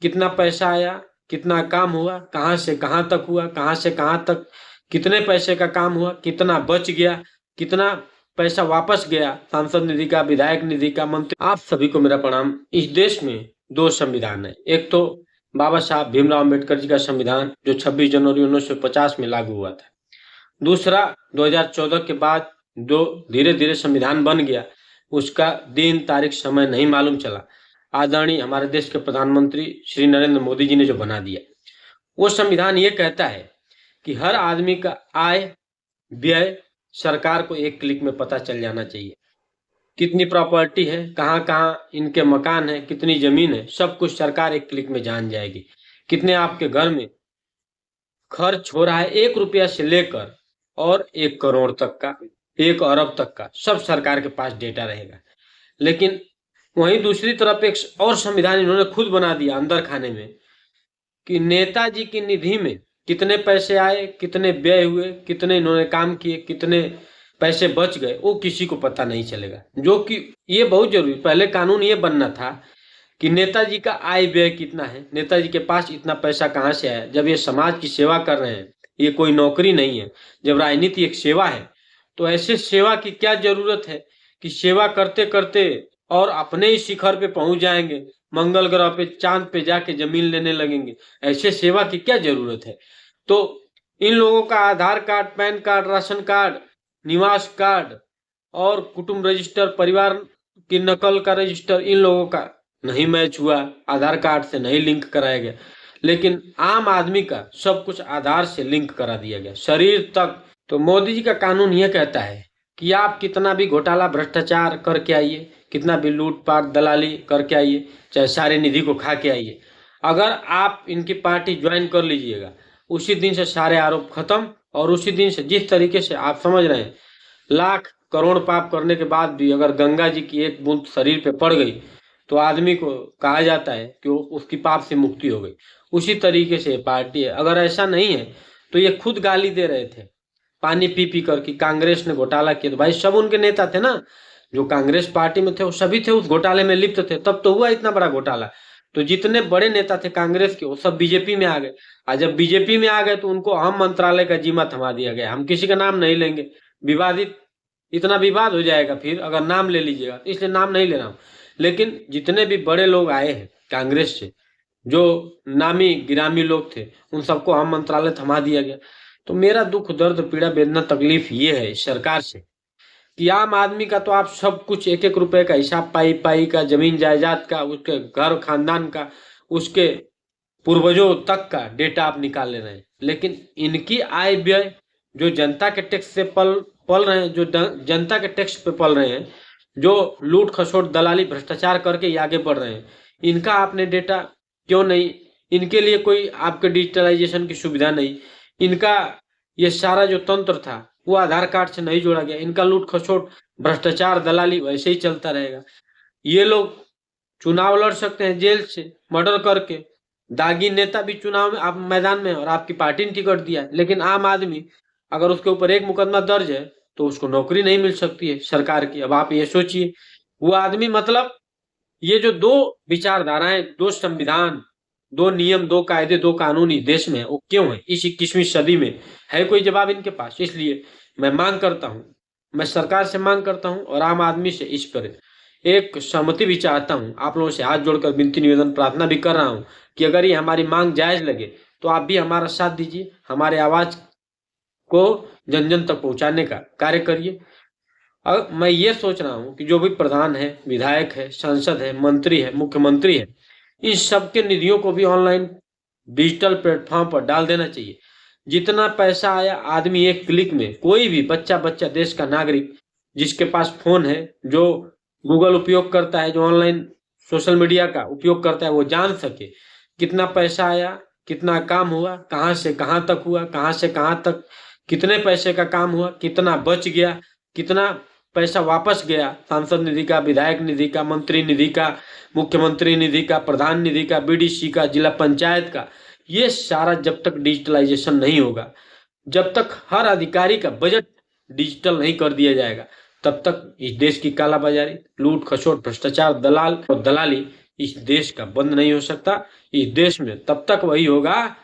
कितना पैसा आया, कितना काम हुआ, कहाँ से कहाँ तक हुआ, कहाँ से कहाँ तक कितने पैसे का काम हुआ, कितना बच गया, कितना पैसा वापस गया सांसद निधि का, विधायक निधि का, मंत्री। आप सभी को मेरा प्रणाम। इस देश में दो संविधान है। एक तो बाबा साहब भीमराव अम्बेडकर जी का संविधान जो 26 जनवरी 1950 में लागू हुआ था। दूसरा 2014 के बाद जो धीरे धीरे संविधान बन गया, उसका दिन तारीख समय नहीं मालूम चला। आदरणीय हमारे देश के प्रधानमंत्री श्री नरेंद्र मोदी जी ने जो बना दिया, वो संविधान ये कहता है कि हर आदमी का आय व्यय सरकार को एक क्लिक में पता चल जाना चाहिए। कितनी प्रॉपर्टी है, कहाँ कहाँ इनके मकान है, कितनी जमीन है, सब कुछ सरकार एक क्लिक में जान जाएगी। कितने आपके घर में खर्च हो रहा है, 1 रुपया से लेकर और 1 करोड़ तक का, 1 अरब तक का, सब सरकार के पास डेटा रहेगा। लेकिन वहीं दूसरी तरफ एक और संविधान इन्होंने खुद बना दिया अंदर खाने में, कि नेताजी की निधि में कितने पैसे आए, कितने व्यय हुए, कितने इन्होंने काम किए, कितने पैसे बच गए, वो किसी को पता नहीं चलेगा। जो कि ये बहुत जरूरी, पहले कानून ये बनना था कि नेताजी का आय व्यय कितना है, नेताजी के पास इतना पैसा कहाँ से आया। जब ये समाज की सेवा कर रहे हैं, ये कोई नौकरी नहीं है, जब राजनीति एक सेवा है, तो ऐसे सेवा की क्या जरूरत है कि सेवा करते करते और अपने ही शिखर पे पहुंच जाएंगे, मंगल ग्रह पे, चांद पे जाके जमीन लेने लगेंगे। ऐसे सेवा की क्या जरूरत है। तो इन लोगों का Aadhaar card, PAN card, ration card, निवास कार्ड और कुटुंब रजिस्टर, परिवार की नकल का रजिस्टर, इन लोगों का नहीं मैच हुआ, आधार कार्ड से नहीं लिंक कराया गया। लेकिन आम आदमी का सब कुछ आधार से लिंक करा दिया गया, शरीर तक। तो मोदी जी का कानून यह कहता है कि आप कितना भी घोटाला भ्रष्टाचार करके आइए, कितना भी लूटपाट दलाली करके आइए, चाहे सारे निधि को खा के आइए, अगर आप इनकी पार्टी ज्वाइन कर लीजिएगा, उसी दिन से सारे आरोप खत्म। और उसी दिन से जिस तरीके से आप समझ रहे हैं, लाख करोड़ पाप करने के बाद भी अगर गंगा जी की एक बूंद शरीर पे पड़ गई तो आदमी को कहा जाता है कि उसकी पाप से मुक्ति हो गई। उसी तरीके से पार्टी है। अगर ऐसा नहीं है तो ये खुद गाली दे रहे थे पानी पी पी कर कि कांग्रेस ने घोटाला किया। तो भाई सब उनके नेता थे ना, जो कांग्रेस पार्टी में थे वो सभी थे उस घोटाले में लिप्त थे, तब तो हुआ इतना बड़ा घोटाला। तो जितने बड़े नेता थे कांग्रेस के, वो सब बीजेपी में आ गए। और जब बीजेपी में आ गए तो उनको अहम मंत्रालय का जिम्मा थमा दिया गया। हम किसी का नाम नहीं लेंगे, विवादित, इतना विवाद हो जाएगा फिर अगर नाम ले लीजिएगा, तो इसलिए नाम नहीं ले रहा हूं। लेकिन जितने भी बड़े लोग आए हैं कांग्रेस से, जो नामी गिरामी लोग थे, उन सबको अहम मंत्रालय थमा दिया गया। तो मेरा दुख, दर्द, पीड़ा, वेदना, तकलीफ ये है इस सरकार से कि आम आदमी का तो आप सब कुछ, 1-1 रुपए का हिसाब, पाई पाई का, जमीन जायदाद का, उसके घर खानदान का, उसके पूर्वजों तक का डेटा आप निकाल ले रहे हैं। लेकिन इनकी आय व्यय जो जनता के टैक्स से पल पल रहे हैं, जो जनता के टैक्स पे पल रहे हैं, जो लूट खसोट दलाली भ्रष्टाचार करके ही आगे बढ़ रहे हैं, इनका आपने डेटा क्यों नहीं, इनके लिए कोई आपके डिजिटलाइजेशन की सुविधा नहीं, इनका ये सारा जो तंत्र था वो आधार कार्ड से नहीं जोड़ा गया, इनका लूट खसोट भ्रष्टाचार दलाली वैसे ही चलता रहेगा। ये लोग चुनाव लड़ सकते हैं जेल से मर्डर करके, दागी नेता भी चुनाव में आप मैदान में और आपकी पार्टी ने टिकट दिया है, लेकिन आम आदमी अगर उसके ऊपर एक मुकदमा दर्ज है तो उसको नौकरी नहीं मिल सकती है सरकार की। अब आप ये सोचिए, वो आदमी, मतलब ये जो दो विचारधाराएं, दो संविधान, दो नियम, दो कायदे, दो कानून इस देश में है, वो क्यों है इस 21वीं सदी में? है कोई जवाब इनके पास? इसलिए मैं मांग करता हूं, मैं सरकार से मांग करता हूं और आम आदमी से इस पर एक सहमति भी चाहता हूं। आप लोगों से हाथ जोड़कर विनती, निवेदन, प्रार्थना भी कर रहा हूं कि अगर ये हमारी मांग जायज लगे तो आप भी हमारा साथ दीजिए, हमारे आवाज को जन जन तक पहुंचाने का कार्य करिए। अब मैं ये सोच रहा हूं कि जो भी प्रधान है, विधायक है, सांसद है, मंत्री है, मुख्यमंत्री है, इन सबके निधियों को भी ऑनलाइन डिजिटल प्लेटफॉर्म पर डाल देना चाहिए। जितना पैसा आया आदमी एक क्लिक में, कोई भी बच्चा बच्चा, देश का नागरिक जिसके पास फोन है, जो गूगल उपयोग करता है, जो ऑनलाइन सोशल मीडिया का उपयोग करता है, वो जान सके कितना पैसा आया, कितना काम हुआ, कहाँ से कहाँ तक हुआ, कहाँ से कहाँ तक कितने पैसे का काम हुआ, कितना बच गया, कितना पैसा वापस गया सांसद निधि का, विधायक निधि का, मंत्री निधि का, मुख्यमंत्री निधि का, प्रधान निधि का, बीडीसी का, जिला पंचायत का। ये सारा जब तक डिजिटलाइजेशन नहीं होगा, जब तक हर अधिकारी का बजट डिजिटल नहीं कर दिया जाएगा, तब तक इस देश की कालाबाजारी, लूट खसोट, भ्रष्टाचार, दलाल और दलाली इस देश का बंद नहीं हो सकता। इस देश में तब तक वही होगा,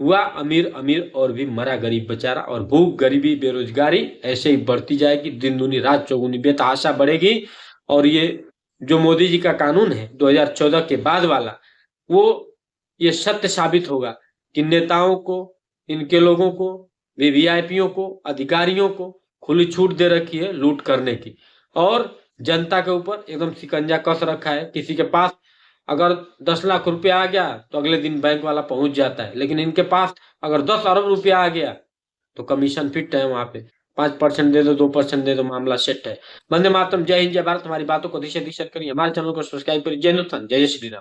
हुआ अमीर अमीर और भी मरा गरीब बेचारा। और भूख, गरीबी, बेरोजगारी ऐसे ही बढ़ती जाएगी, दिन दूनी रात चौगुनी, बेतहाशा बढ़ेगी। और ये जो मोदी जी का कानून है 2014 के बाद वाला, वो ये सत्य साबित होगा कि नेताओं को, इनके लोगों को, वीवीआईपीओ को, अधिकारियों को खुली छूट दे रखी है लूट करने की, और जनता के ऊपर एकदम शिकंजा कस रखा है। किसी के पास अगर 10 लाख रुपया आ गया तो अगले दिन बैंक वाला पहुंच जाता है, लेकिन इनके पास अगर 10 अरब रुपया आ गया तो कमीशन फिट है वहां पे। 5% दे दो, 2% दे दो, मामला सेट है। वंदे मातरम, जय हिंद, जय भारत। हमारी बातों को दिशा दिशा करिए, हमारे चैनल को सब्सक्राइब करिए। जय हिंदुस्तान, जय जय श्री राम।